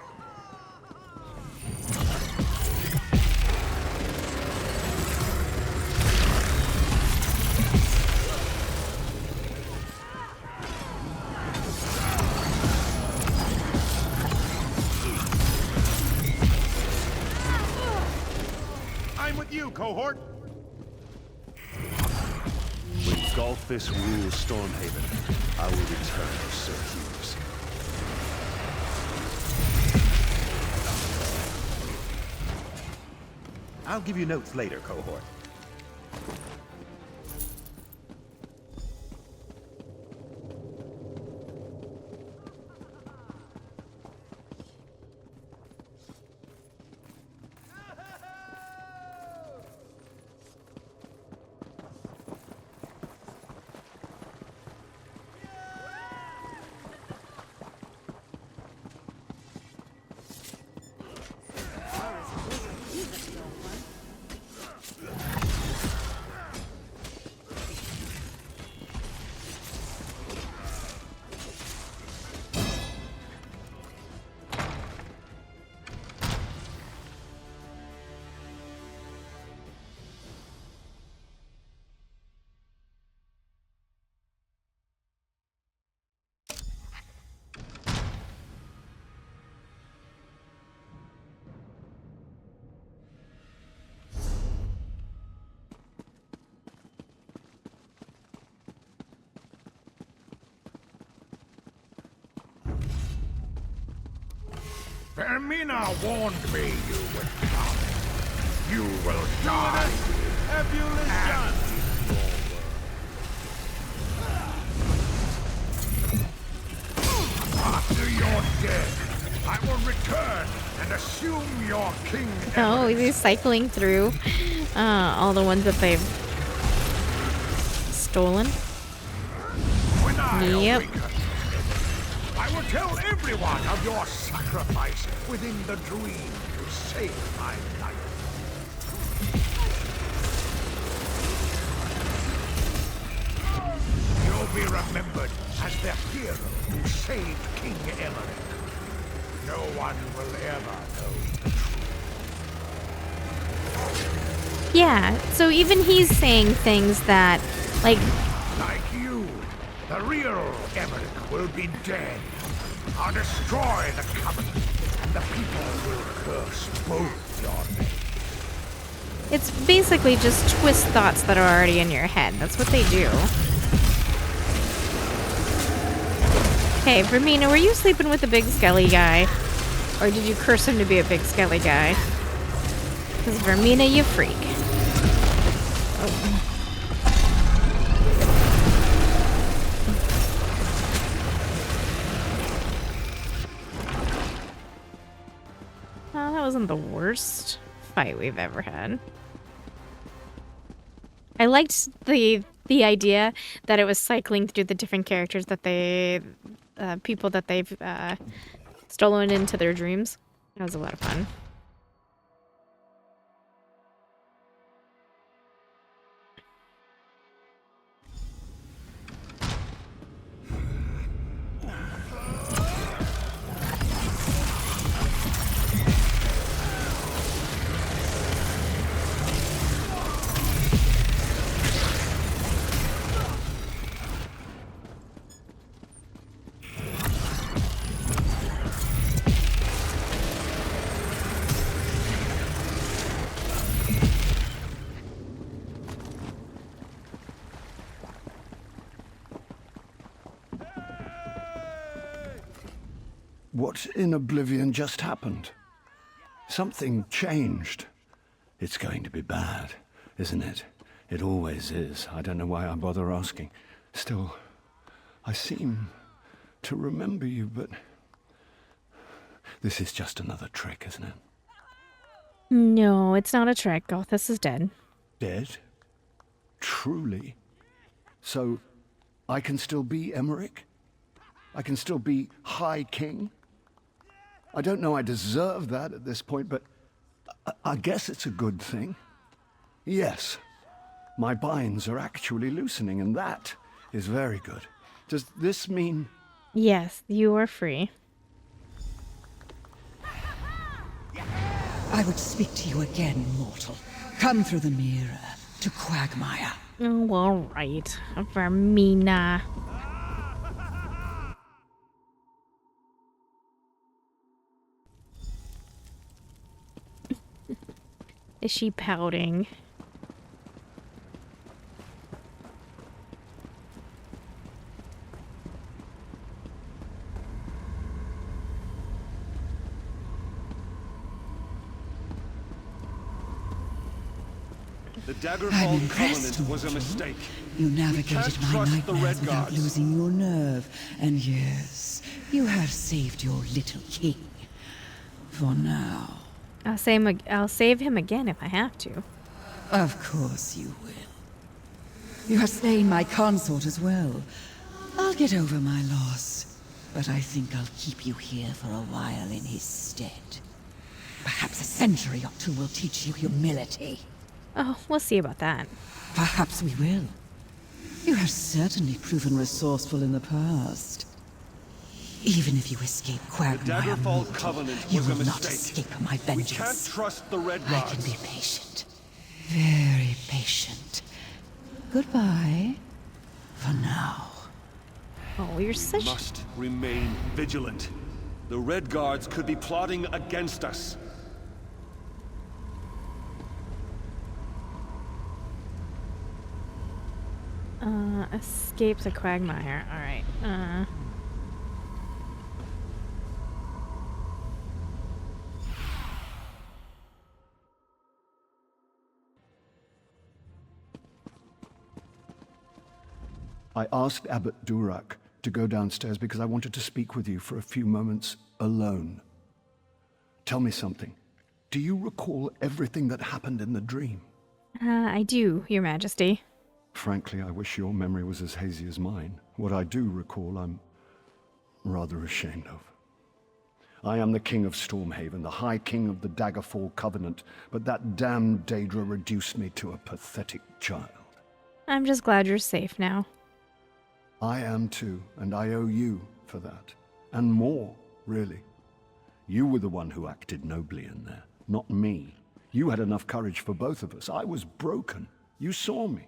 Cohort. When Galthis rules Stormhaven, I will return to Sir Hughes. I'll give you notes later, Cohort. Vaermina warned me you would come. You will die. Ebulus done. After you're dead, I will return and assume your king. Oh, he's cycling through all the ones that they've stolen. When I Yep. awaken, I will tell everyone of your sacrifice within the dream you saved my life. You'll be remembered as the hero who saved King Emmerich. No one will ever know the truth. Yeah, so even he's saying things that, like you, the real Emmerich will be dead. I'll destroy the Covenant, and the people will curse both your names. it's basically just twist thoughts that are already in your head. That's what they do. Hey, Vaermina, were you sleeping with the big skelly guy? Or did you curse him to be a big skelly guy? Because Vaermina, you freak. Oh. Well, that wasn't the worst fight we've ever had. I liked the idea that it was cycling through the different characters that they, people that they've stolen into their dreams. That was a lot of fun. What in oblivion just happened? Something changed. It's going to be bad, isn't it? It always is. I don't know why I bother asking. Still, I seem to remember you, but this is just another trick, isn't it? No, it's not a trick. Gothis is dead. Dead? Truly? So, I can still be Emmerich? I can still be High King? I don't know I deserve that at this point, but I guess it's a good thing. Yes, my binds are actually loosening, and that is very good. Does this mean... Yes, you are free. I would speak to you again, mortal. Come through the mirror to Quagmire. Oh, all right. Vaermina. Is she pouting? The Daggerfall Covenant was a mortal. mistake. You navigated my nightmares without losing your nerve, and yes, you have saved your little king. For now. I'll save him again if I have to. Of course you will. You have slain my consort as well. I'll get over my loss, but I think I'll keep you here for a while in his stead. Perhaps a century or two will teach you humility. Oh, we'll see about that. Perhaps we will. You have certainly proven resourceful in the past. Even if you escape Quagmire, The Daggerfall Covenant you was a will not mistake. escape my vengeance. We can't trust the Red I Gods. can be patient. Very patient. Goodbye. For now. Oh, you're such... We must remain vigilant. The Red Guards could be plotting against us. Escape the Quagmire. Alright. I asked Abbot Durak to go downstairs because I wanted to speak with you for a few moments alone. Tell me something. Do you recall everything that happened in the dream? I do, Your Majesty. Frankly, I wish your memory was as hazy as mine. What I do recall, I'm rather ashamed of. I am the King of Stormhaven, the High King of the Daggerfall Covenant, but that damned Daedra reduced me to a pathetic child. I'm just glad you're safe now. I am too, and I owe you for that. And more, really. You were the one who acted nobly in there, not me. You had enough courage for both of us. I was broken. You saw me.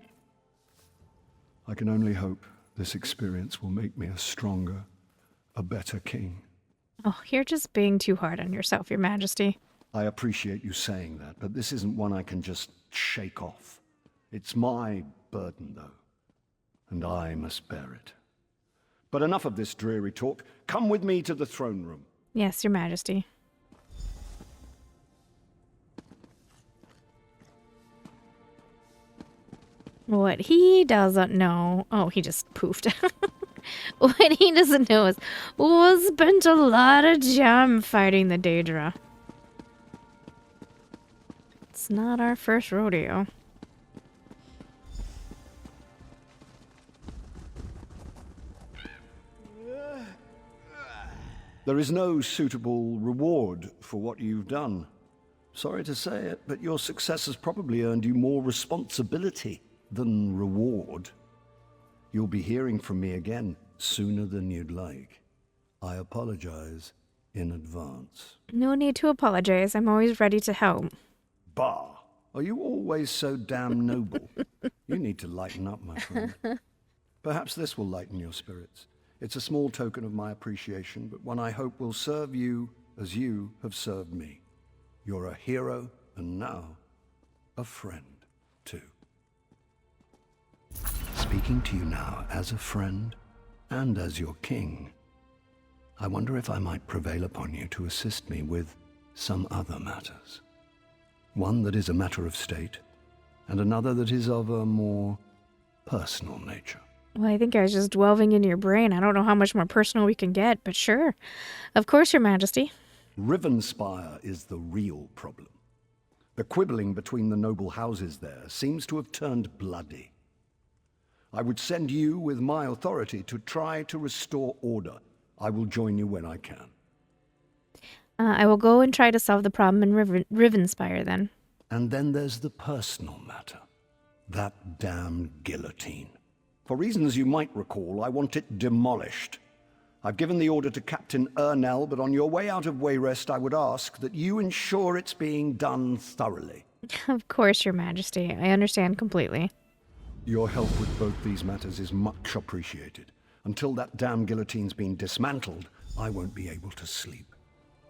I can only hope this experience will make me a stronger, a better king. Oh, you're just being too hard on yourself, Your Majesty. I appreciate you saying that, but this isn't one I can just shake off. It's my burden, though, and I must bear it. But enough of this dreary talk. Come with me to the throne room. Yes, Your Majesty. What he doesn't know... Oh, he just poofed. What he doesn't know is we spent a lot of time fighting the Daedra. It's not our first rodeo. There is no suitable reward for what you've done. Sorry to say it, but your success has probably earned you more responsibility than reward. You'll be hearing from me again sooner than you'd like. I apologize in advance. No need to apologize. I'm always ready to help. Bah! Are you always so damn noble? You need to lighten up, my friend. Perhaps this will lighten your spirits. It's a small token of my appreciation, but one I hope will serve you as you have served me. You're a hero, and now, a friend, too. Speaking to you now as a friend, and as your king, I wonder if I might prevail upon you to assist me with some other matters. One that is a matter of state, and another that is of a more personal nature. Well, I think I was just delving into your brain. I don't know how much more personal we can get, but sure. Of course, Your Majesty. Rivenspire is the real problem. The quibbling between the noble houses there seems to have turned bloody. I would send you with my authority to try to restore order. I will join you when I can. I will go and try to solve the problem in Rivenspire, then. And then there's the personal matter. That damn guillotine. For reasons you might recall, I want it demolished. I've given the order to Captain Ernell, but on your way out of Wayrest, I would ask that you ensure it's being done thoroughly. Of course, Your Majesty. I understand completely. Your help with both these matters is much appreciated. Until that damn guillotine's been dismantled, I won't be able to sleep.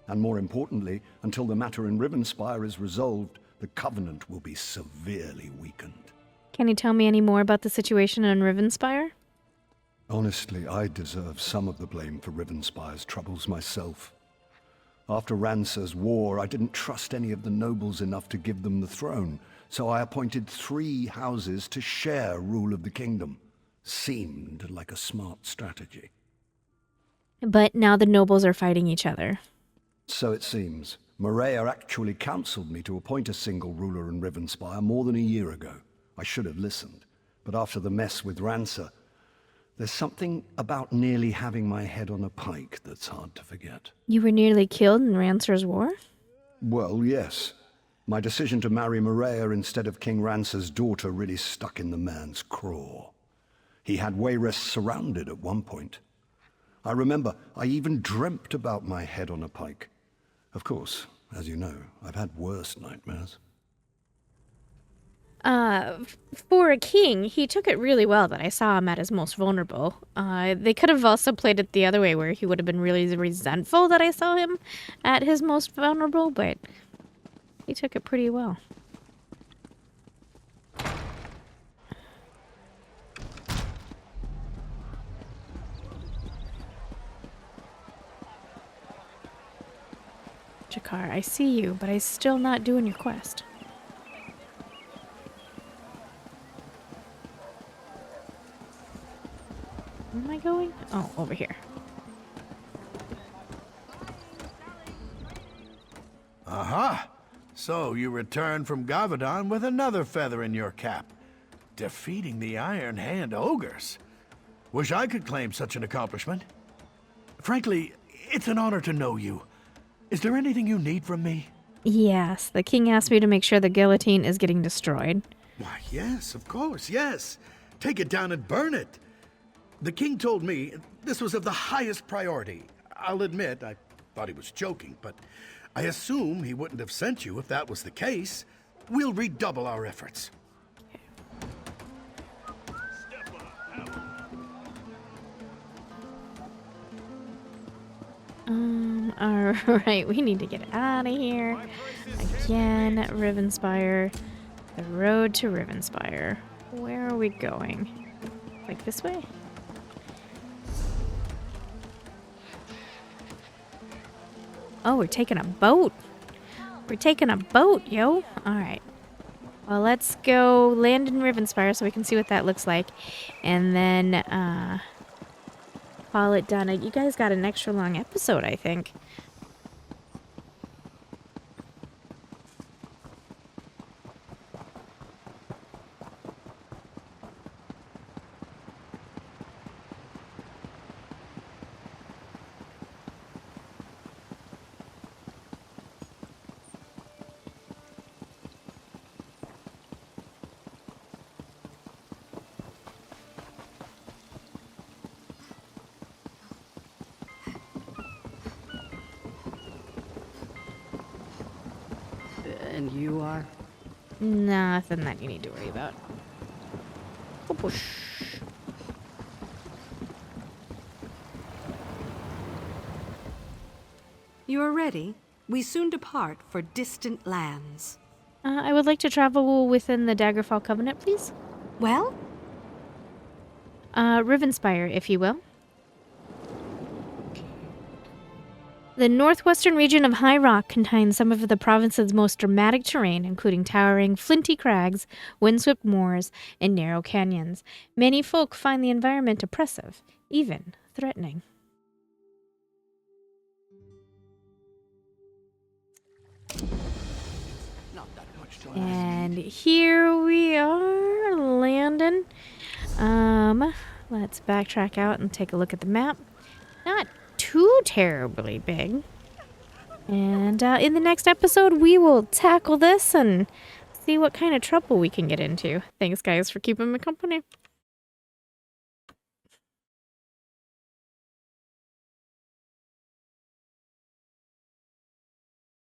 And more importantly, until the matter in Rivenspire is resolved, the Covenant will be severely weakened. Can you tell me any more about the situation in Rivenspire? Honestly, I deserve some of the blame for Rivenspire's troubles myself. After Rancer's war, I didn't trust any of the nobles enough to give them the throne, so I appointed 3 houses to share rule of the kingdom. Seemed like a smart strategy. But now the nobles are fighting each other. So it seems. Maria actually counseled me to appoint a single ruler in Rivenspire more than a year ago. I should have listened, but after the mess with Rancer, there's something about nearly having my head on a pike that's hard to forget. You were nearly killed in Rancer's war? Well, yes. My decision to marry Maria instead of King Rancer's daughter really stuck in the man's craw. He had Wayrest surrounded at one point. I remember I even dreamt about my head on a pike. Of course, as you know, I've had worse nightmares. For a king, he took it really well that I saw him at his most vulnerable. They could have also played it the other way, where he would have been really resentful that I saw him at his most vulnerable, but he took it pretty well. Jakar, I see you, but I'm still not doing your quest. Where am I going? Oh, over here. Aha! So you return from Gavadon with another feather in your cap. Defeating the Iron Hand ogres. Wish I could claim such an accomplishment. Frankly, it's an honor to know you. Is there anything you need from me? Yes, the king asked me to make sure the guillotine is getting destroyed. Why, yes, of course, yes. Take it down and burn it. The king told me this was of the highest priority. I'll admit, I thought he was joking, but I assume he wouldn't have sent you if that was the case. We'll redouble our efforts. Alright, we need to get out of here. Again, Rivenspire. The road to Rivenspire. Where are we going? Like this way? Oh, we're taking a boat. We're taking a boat, yo. Alright. Well, let's go land in Rivenspire so we can see what that looks like. And then, call it done. You guys got an extra long episode, I think. And you are? Nothing that you need to worry about. Oh, push. You are ready? We soon depart for distant lands. I would like to travel within the Daggerfall Covenant, please. Well? Rivenspire, if you will. The northwestern region of High Rock contains some of the province's most dramatic terrain, including towering, flinty crags, windswept moors, and narrow canyons. Many folk find the environment oppressive, even threatening. And here we are, landing. Let's backtrack out and take a look at the map. Not too terribly big. And in the next episode, we will tackle this and see what kind of trouble we can get into. Thanks, guys, for keeping me company.